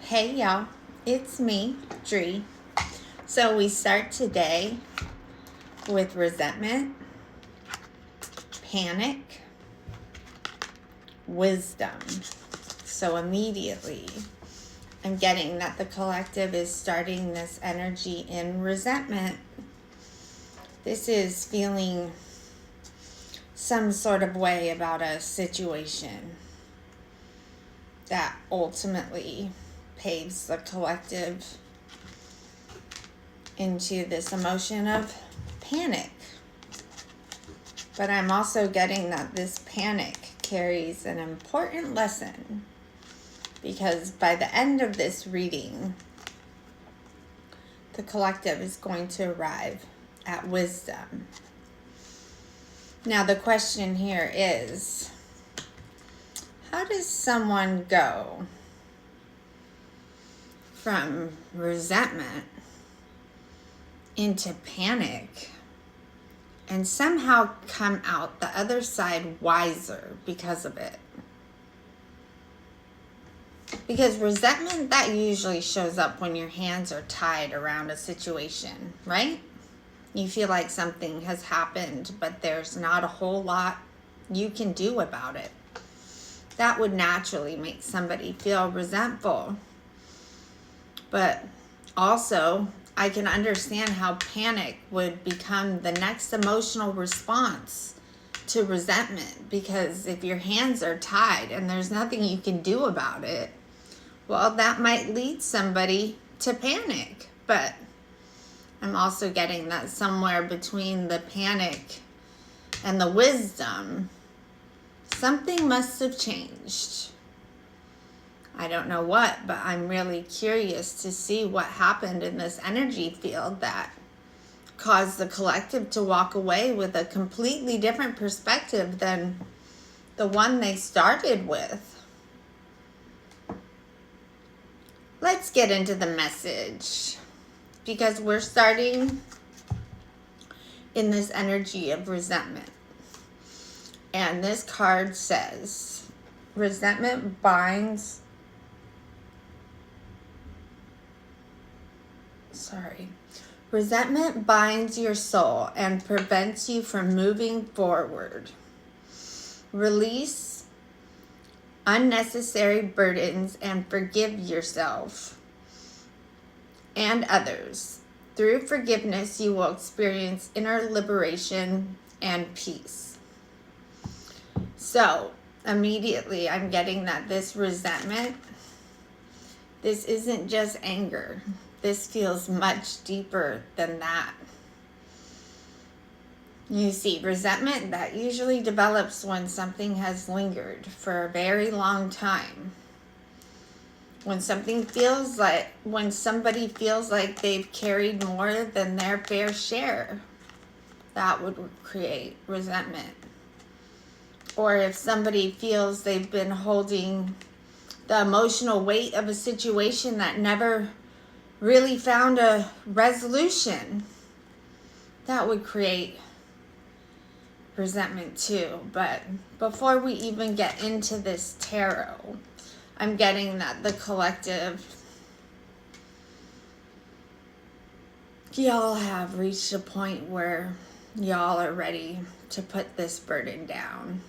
Hey y'all, it's me, Dree. So we start today with resentment, panic, wisdom. So immediately I'm getting that the collective is starting this energy in resentment. This is feeling some sort of way about a situation that ultimately paves the collective into this emotion of panic. But I'm also getting that this panic carries an important lesson, because by the end of this reading, the collective is going to arrive at wisdom. Now the question here is, how does someone go from resentment into panic and somehow come out the other side wiser because of it? Because resentment, that usually shows up when your hands are tied around a situation, right? You feel like something has happened, but there's not a whole lot you can do about it. That would naturally make somebody feel resentful. But also, I can understand how panic would become the next emotional response to resentment, because if your hands are tied and there's nothing you can do about it, well, that might lead somebody to panic. But I'm also getting that somewhere between the panic and the wisdom, something must have changed. I don't know what, but I'm really curious to see what happened in this energy field that caused the collective to walk away with a completely different perspective than the one they started with. Let's get into the message, because we're starting in this energy of resentment. And this card says, resentment binds your soul and prevents you from moving forward. Release unnecessary burdens and forgive yourself and others. Through forgiveness, you will experience inner liberation and peace. So, immediately I'm getting that this resentment, this isn't just anger. This feels much deeper than that. You see, resentment, that usually develops when something has lingered for a very long time. When somebody feels like they've carried more than their fair share, that would create resentment. Or if somebody feels they've been holding the emotional weight of a situation that never really found a resolution, that would create resentment too. But before we even get into this tarot, I'm getting that the collective, y'all have reached a point where y'all are ready to put this burden down.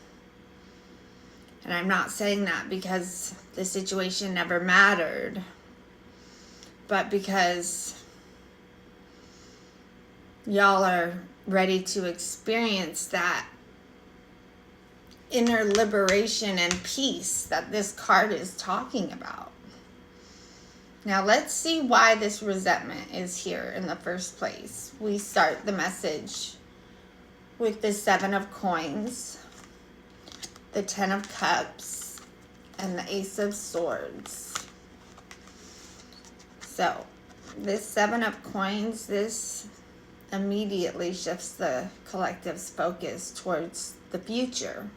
And I'm not saying that because the situation never mattered, but because y'all are ready to experience that inner liberation and peace that this card is talking about. Now let's see why this resentment is here in the first place. We start the message with the 7 of Coins, the 10 of Cups, and the Ace of Swords. So this 7 of Coins, this immediately shifts the collective's focus towards the future.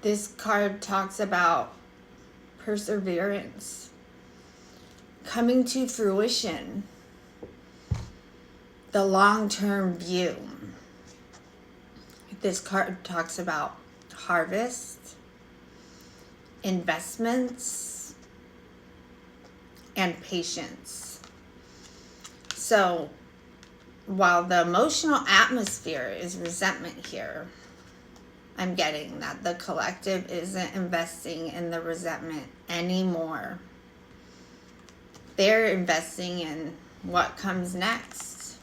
This card talks about perseverance, coming to fruition, the long-term view. This card talks about harvest, investments, and patience. So while the emotional atmosphere is resentment here, I'm getting that the collective isn't investing in the resentment anymore. They're investing in what comes next.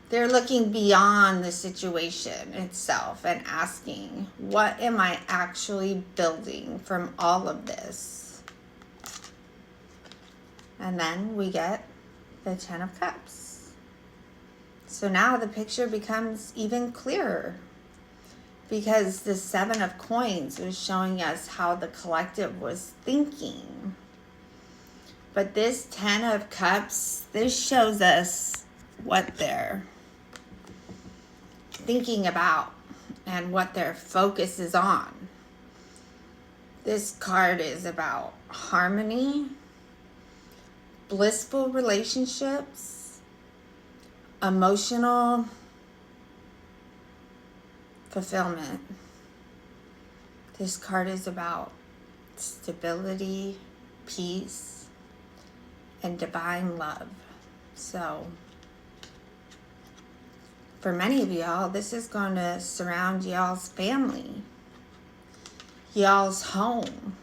They're looking beyond the situation itself and asking, what am I actually building from all of this? And then we get the Ten of Cups. So now the picture becomes even clearer, because the Seven of Coins was showing us how the collective was thinking. But this Ten of Cups, this shows us what they're thinking about and what their focus is on. This card is about harmony, blissful relationships, emotional fulfillment. This card is about stability, peace, and divine love. So for many of y'all, this is going to surround y'all's family, y'all's home,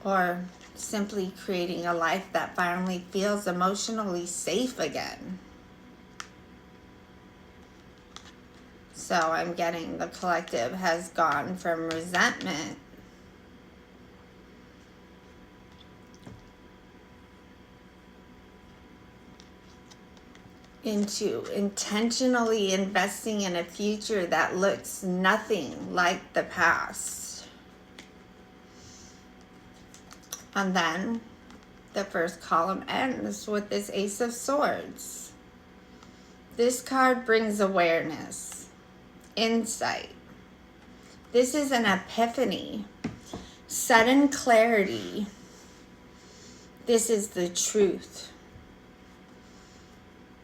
or simply creating a life that finally feels emotionally safe again. So I'm getting the collective has gone from resentment into intentionally investing in a future that looks nothing like the past. And then the first column ends with this Ace of Swords. This card brings awareness, insight. This is an epiphany, sudden clarity. This is the truth.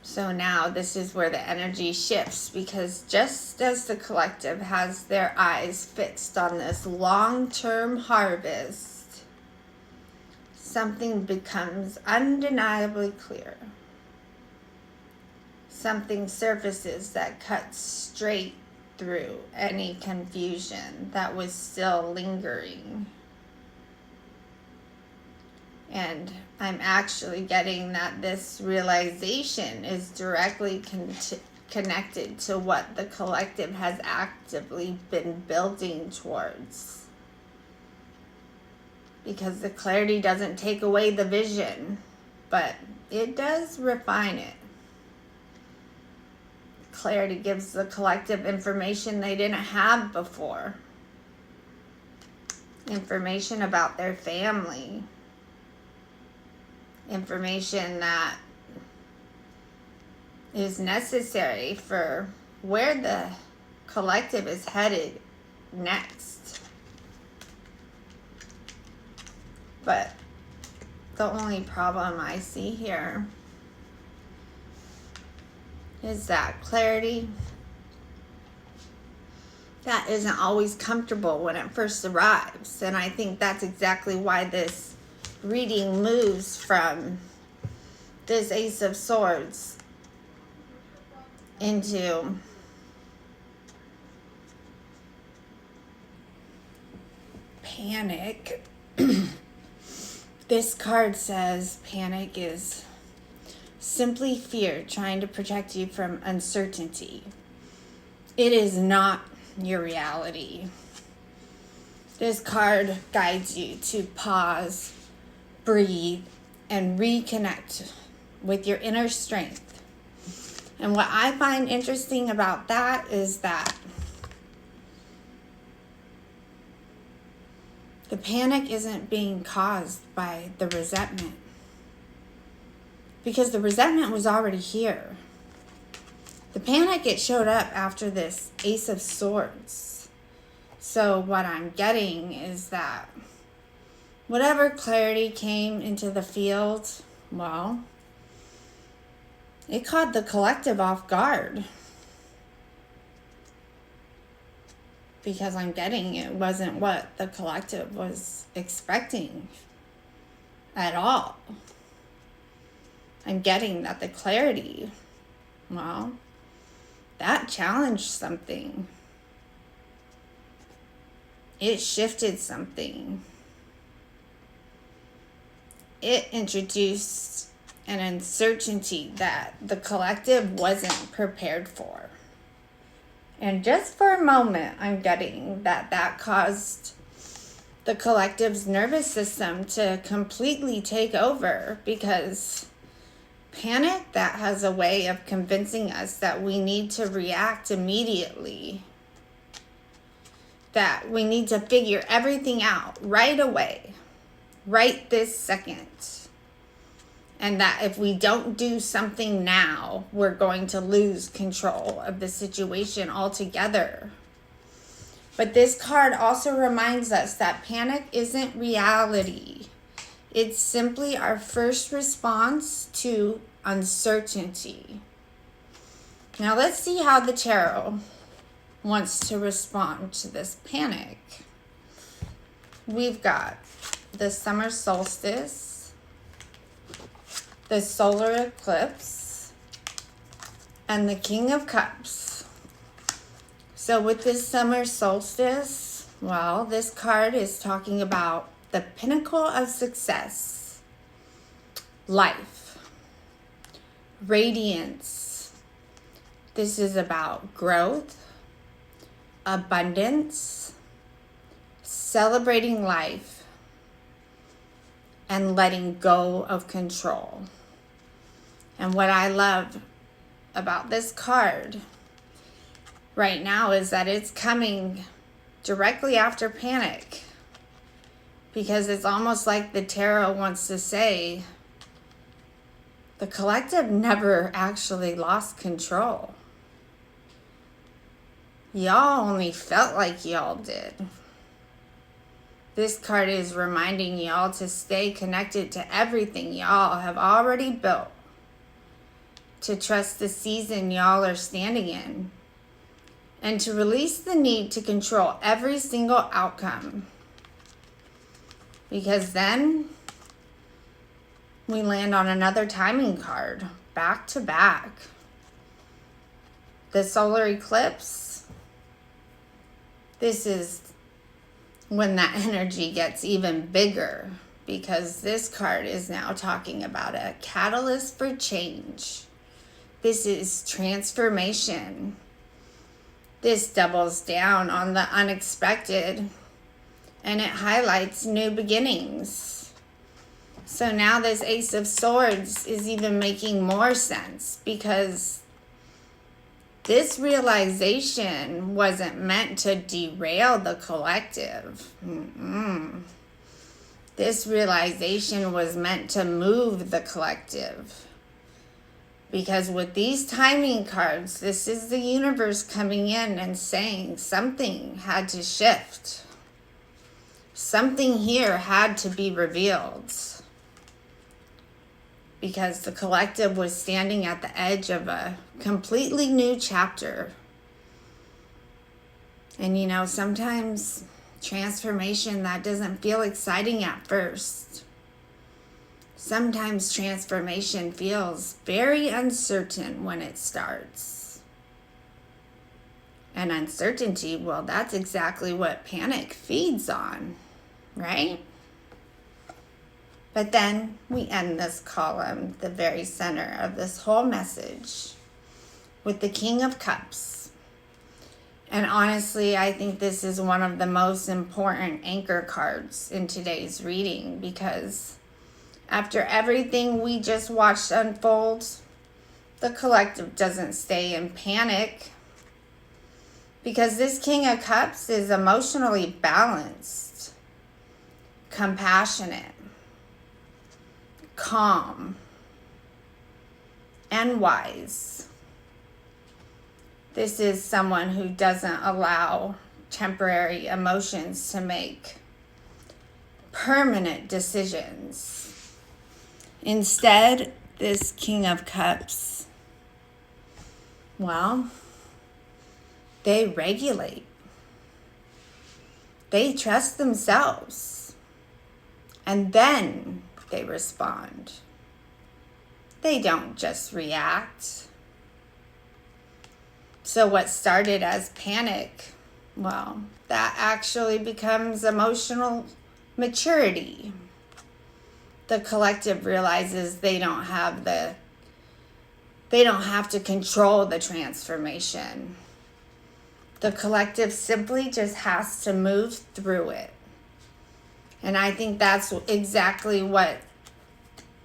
So now this is where the energy shifts, because just as the collective has their eyes fixed on this long-term harvest, something becomes undeniably clear. Something surfaces that cuts straight through any confusion that was still lingering. And I'm actually getting that this realization is directly connected to what the collective has actively been building towards. Because the clarity doesn't take away the vision, but it does refine it. Clarity gives the collective information they didn't have before. Information about their family. Information that is necessary for where the collective is headed next. But the only problem I see here is that clarity that isn't always comfortable when it first arrives. And I think that's exactly why this reading moves from this Ace of Swords into panic. This card says panic is simply fear trying to protect you from uncertainty. It is not your reality. This card guides you to pause, breathe, and reconnect with your inner strength. And what I find interesting about that is that the panic isn't being caused by the resentment, because the resentment was already here. The panic, it showed up after this Ace of Swords. So what I'm getting is that whatever clarity came into the field, well, it caught the collective off guard. because I'm getting it wasn't what the collective was expecting at all. I'm getting that the clarity, well, that challenged something. It shifted something. It introduced an uncertainty that the collective wasn't prepared for. And just for a moment, I'm getting that caused the collective's nervous system to completely take over, because panic, that has a way of convincing us that we need to react immediately, that we need to figure everything out right away, right this second. And that if we don't do something now, we're going to lose control of the situation altogether. But this card also reminds us that panic isn't reality. It's simply our first response to uncertainty. Now let's see how the tarot wants to respond to this panic. We've got the summer solstice, the solar eclipse, and the King of Cups. So with this summer solstice, well, this card is talking about the pinnacle of success, life, radiance. This is about growth, abundance, celebrating life, and letting go of control. And what I love about this card right now is that it's coming directly after panic, because it's almost like the tarot wants to say the collective never actually lost control. Y'all only felt like y'all did. This card is reminding y'all to stay connected to everything y'all have already built, to trust the season y'all are standing in, and to release the need to control every single outcome. Because then we land on another timing card, back to back. The solar eclipse. This is when that energy gets even bigger, because this card is now talking about a catalyst for change. This is transformation. This doubles down on the unexpected, and it highlights new beginnings. So now this Ace of Swords is even making more sense, because this realization wasn't meant to derail the collective. This realization was meant to move the collective. Because with these timing cards, this is the universe coming in and saying something had to shift. Something here had to be revealed. Because the collective was standing at the edge of a completely new chapter. And you know, sometimes transformation, that doesn't feel exciting at first. Sometimes transformation feels very uncertain when it starts. And uncertainty, well, that's exactly what panic feeds on, right? But then we end this column, the very center of this whole message, with the King of Cups. And honestly, I think this is one of the most important anchor cards in today's reading, because after everything we just watched unfold, the collective doesn't stay in panic, because this King of Cups is emotionally balanced, compassionate, calm, and wise. This is someone who doesn't allow temporary emotions to make permanent decisions. Instead, this King of Cups, well, they regulate. They trust themselves. And then they respond. They don't just react. So what started as panic, well, that actually becomes emotional maturity. The collective realizes they don't have to control the transformation. The collective simply just has to move through it. And I think that's exactly what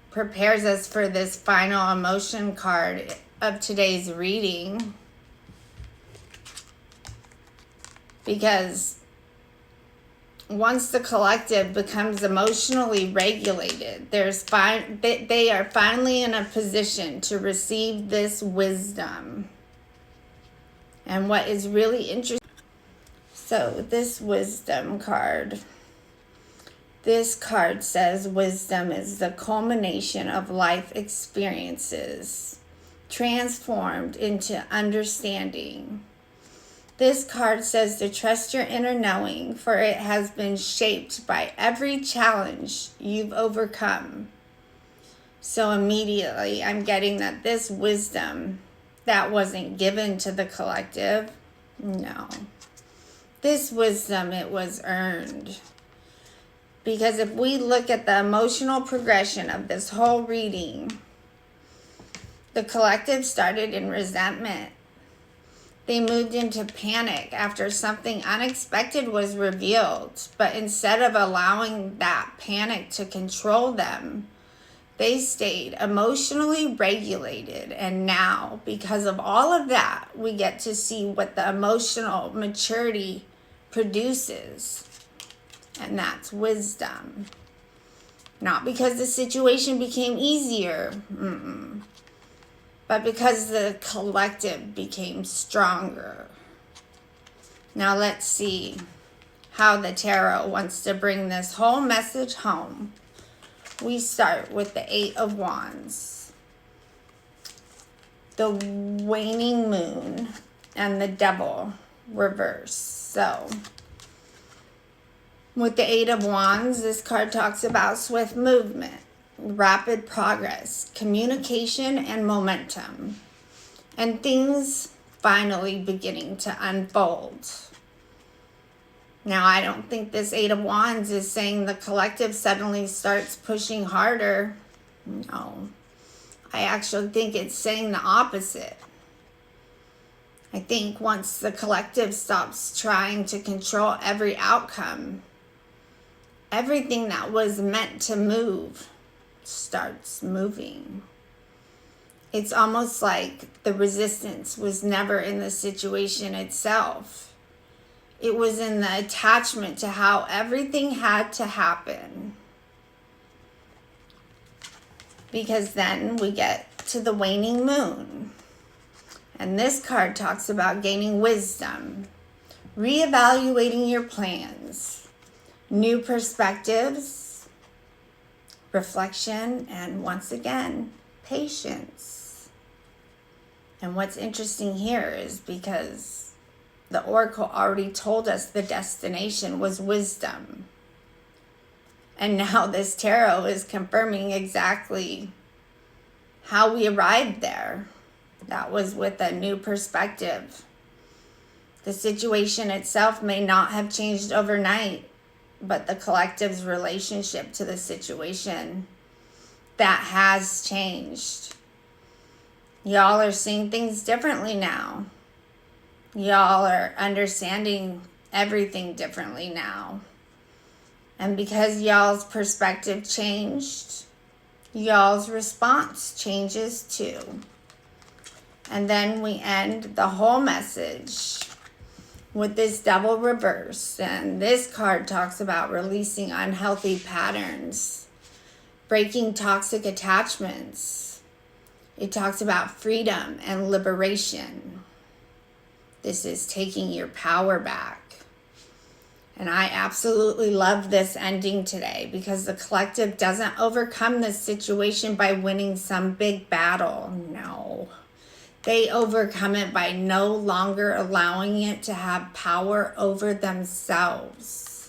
prepares us for this final emotion card of today's reading. Because once the collective becomes emotionally regulated, they are finally in a position to receive this wisdom. And what is really interesting, so this wisdom card, this card says wisdom is the culmination of life experiences transformed into understanding. This card says to trust your inner knowing, for it has been shaped by every challenge you've overcome. So immediately I'm getting that this wisdom that wasn't given to the collective, no. This wisdom, it was earned. Because if we look at the emotional progression of this whole reading, the collective started in resentment. They moved into panic after something unexpected was revealed. But instead of allowing that panic to control them, they stayed emotionally regulated. And now, because of all of that, we get to see what the emotional maturity produces. And that's wisdom. Not because the situation became easier. But because the collective became stronger. Now let's see how the tarot wants to bring this whole message home. We start with the 8 of Wands, the waning moon, and the Devil reverse. So, with the 8 of Wands, this card talks about swift movement, rapid progress, communication, and momentum, and things finally beginning to unfold. Now, I don't think this 8 of Wands is saying the collective suddenly starts pushing harder. No. I actually think it's saying the opposite. I think once the collective stops trying to control every outcome, everything that was meant to move starts moving. It's almost like the resistance was never in the situation itself. It was in the attachment to how everything had to happen. Because then we get to the waning moon. And this card talks about gaining wisdom, reevaluating your plans, new perspectives, reflection, and once again, patience. And what's interesting here is because the oracle already told us the destination was wisdom. And now this tarot is confirming exactly how we arrived there. That was with a new perspective. The situation itself may not have changed overnight, but the collective's relationship to the situation, that has changed. Y'all are seeing things differently now. Y'all are understanding everything differently now. And because y'all's perspective changed, y'all's response changes too. And then we end the whole message with this Devil reverse. And this card talks about releasing unhealthy patterns, breaking toxic attachments. It talks about freedom and liberation. This is taking your power back. And I absolutely love this ending today because the collective doesn't overcome this situation by winning some big battle. No. They overcome it by no longer allowing it to have power over themselves.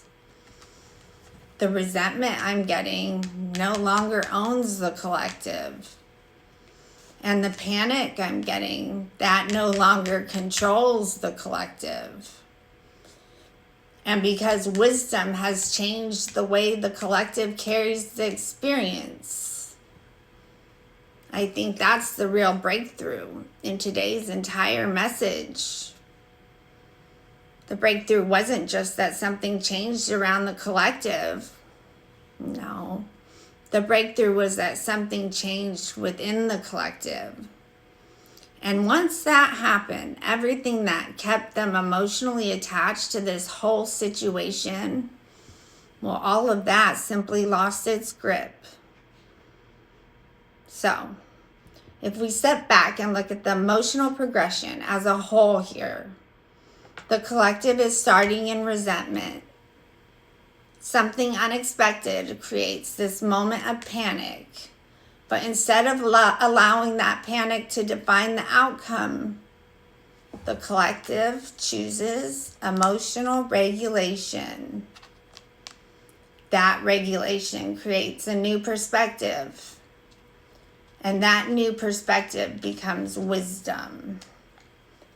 The resentment I'm getting no longer owns the collective. And the panic I'm getting, that no longer controls the collective. And because wisdom has changed the way the collective carries the experience, I think that's the real breakthrough in today's entire message. The breakthrough wasn't just that something changed around the collective. No. The breakthrough was that something changed within the collective. And once that happened, everything that kept them emotionally attached to this whole situation, well, all of that simply lost its grip. So, if we step back and look at the emotional progression as a whole here, the collective is starting in resentment. Something unexpected creates this moment of panic. But instead of allowing that panic to define the outcome, the collective chooses emotional regulation. That regulation creates a new perspective. And that new perspective becomes wisdom.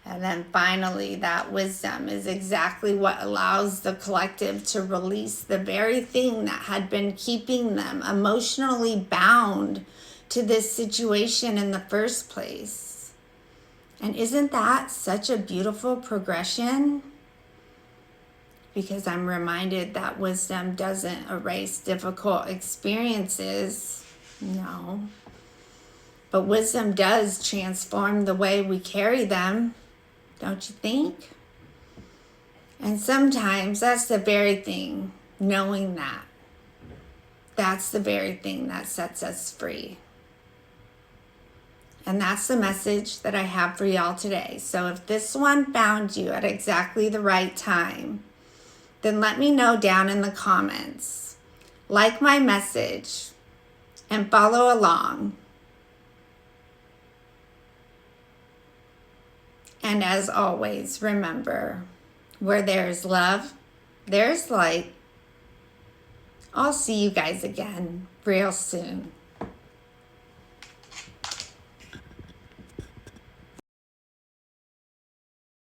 And then finally, that wisdom is exactly what allows the collective to release the very thing that had been keeping them emotionally bound to this situation in the first place. And isn't that such a beautiful progression? Because I'm reminded that wisdom doesn't erase difficult experiences. No. But wisdom does transform the way we carry them. Don't you think? And sometimes that's the very thing, knowing that. That's the very thing that sets us free. And that's the message that I have for y'all today. So if this one found you at exactly the right time, then let me know down in the comments. Like my message and follow along. And as always, remember, where there's love, there's light. I'll see you guys again real soon.